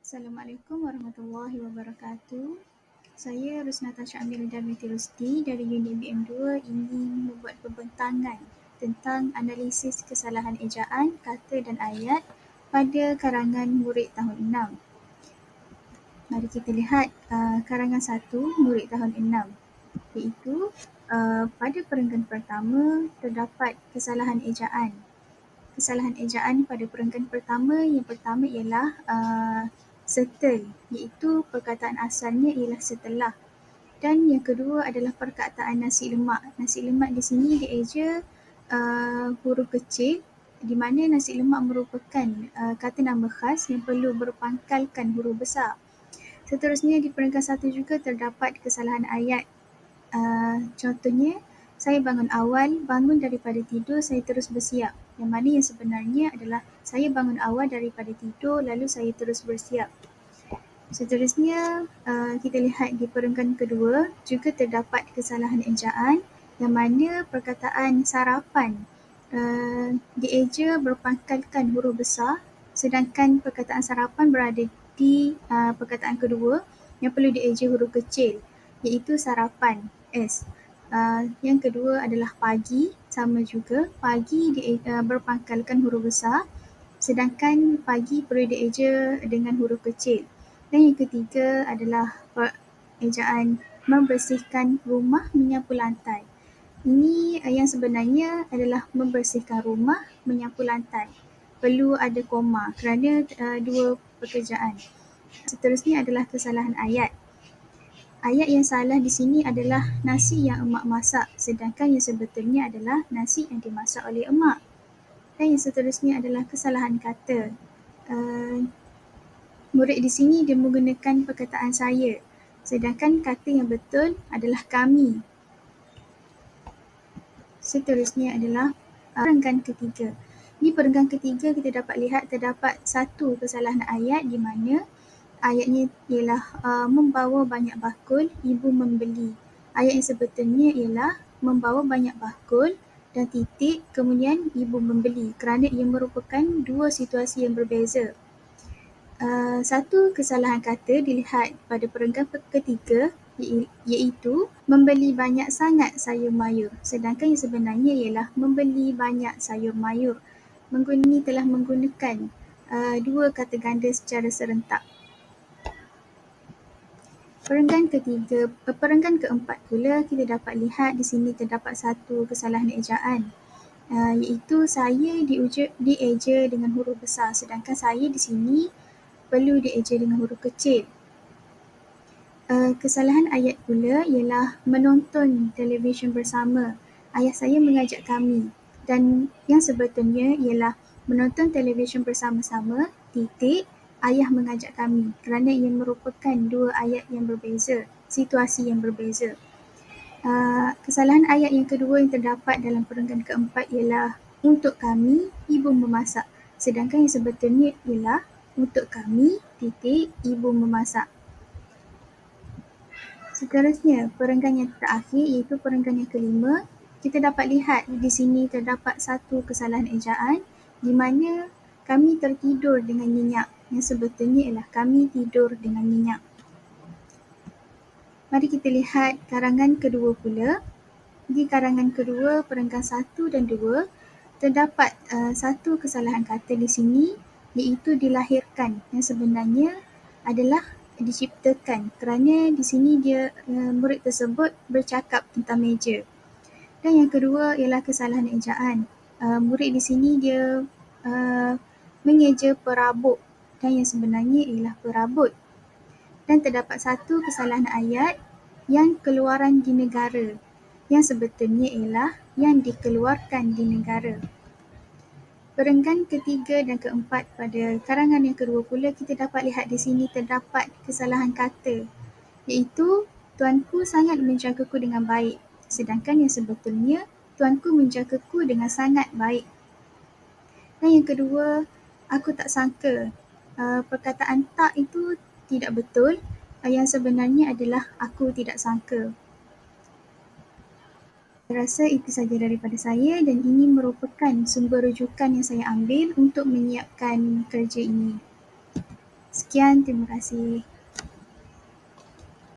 Assalamualaikum warahmatullahi wabarakatuh. Saya Rusnata Syamil Darmiti Rusti dari Unit BM2 ingin membuat pembentangan tentang analisis kesalahan ejaan, kata dan ayat pada karangan murid tahun 6. Mari kita lihat karangan 1 murid tahun 6, iaitu pada perenggan pertama terdapat kesalahan ejaan. Kesalahan ejaan pada perenggan pertama, yang pertama ialah settle, iaitu perkataan asalnya ialah setelah. Dan yang kedua adalah perkataan nasi lemak. Nasi lemak di sini dieja huruf kecil, di mana nasi lemak merupakan kata nama khas yang perlu berpangkalkan huruf besar. Seterusnya di perenggan 1 juga terdapat kesalahan ayat. Contohnya, saya bangun awal, bangun daripada tidur, saya terus bersiap. Yang mana yang sebenarnya adalah saya bangun awal daripada tidur, lalu saya terus bersiap. Seterusnya, kita lihat di perenggan kedua juga terdapat kesalahan ejaan, yang mana perkataan sarapan dieja berpangkalkan huruf besar, sedangkan perkataan sarapan berada di perkataan kedua yang perlu dieja huruf kecil, iaitu sarapan, S. Yang kedua adalah pagi, sama juga, pagi berpangkalkan huruf besar, sedangkan pagi perlu dieja dengan huruf kecil. Dan yang ketiga adalah ejaan membersihkan rumah, menyapu lantai. Ini yang sebenarnya adalah membersihkan rumah, menyapu lantai. Perlu ada koma kerana dua pekerjaan. Seterusnya adalah kesalahan ayat. Ayat yang salah di sini adalah nasi yang emak masak, sedangkan yang sebetulnya adalah nasi yang dimasak oleh emak. Dan yang seterusnya adalah kesalahan kata. Murid di sini dia menggunakan perkataan saya, sedangkan kata yang betul adalah kami. Seterusnya adalah perenggan ketiga. Di perenggan ketiga kita dapat lihat terdapat satu kesalahan ayat, di mana ayatnya ialah membawa banyak bakul, ibu membeli. Ayat yang sebetulnya ialah membawa banyak bakul dan titik, kemudian ibu membeli, kerana ia merupakan dua situasi yang berbeza. Satu kesalahan kata dilihat pada perenggan ketiga, iaitu membeli banyak sangat sayur mayur, sedangkan yang sebenarnya ialah membeli banyak sayur mayur. Ini telah menggunakan dua kata ganda secara serentak. Perenggan keempat pula kita dapat lihat di sini terdapat satu kesalahan ejaan, iaitu saya dieja dengan huruf besar, sedangkan saya di sini perlu dieja dengan huruf kecil. Kesalahan ayat pula ialah menonton televisyen bersama. Ayah saya mengajak kami, dan yang sebetulnya ialah menonton televisyen bersama-sama, titik, ayah mengajak kami, kerana ia merupakan dua ayat yang berbeza, situasi yang berbeza. Kesalahan ayat yang kedua yang terdapat dalam perenggan keempat ialah untuk kami, ibu memasak, sedangkan yang sebetulnya ialah untuk kami, titik, ibu memasak. Seterusnya, perenggan yang terakhir iaitu perenggan yang kelima. Kita dapat lihat di sini terdapat satu kesalahan ejaan, di mana kami tertidur dengan nyenyak, yang sebetulnya ialah kami tidur dengan nyenyak. Mari kita lihat karangan kedua pula. Di karangan kedua, perenggan 1 dan 2, terdapat satu kesalahan kata di sini, iaitu dilahirkan, yang sebenarnya adalah diciptakan, kerana di sini murid tersebut bercakap tentang meja. Dan yang kedua ialah kesalahan ejaan. Murid di sini dia mengeja perabot, dan yang sebenarnya ialah perabot. Dan terdapat satu kesalahan ayat, yang keluaran di negara, yang sebetulnya ialah yang dikeluarkan di negara. Perenggan ketiga dan keempat pada karangan yang kedua pula kita dapat lihat di sini terdapat kesalahan kata, iaitu tuanku sangat menjagaku dengan baik, sedangkan yang sebetulnya tuanku menjagaku dengan sangat baik. Dan yang kedua, aku tak sangka. Perkataan tak itu tidak betul, yang sebenarnya adalah aku tidak sangka. Saya rasa itu saja daripada saya, dan ini merupakan sumber rujukan yang saya ambil untuk menyiapkan kerja ini. Sekian, terima kasih.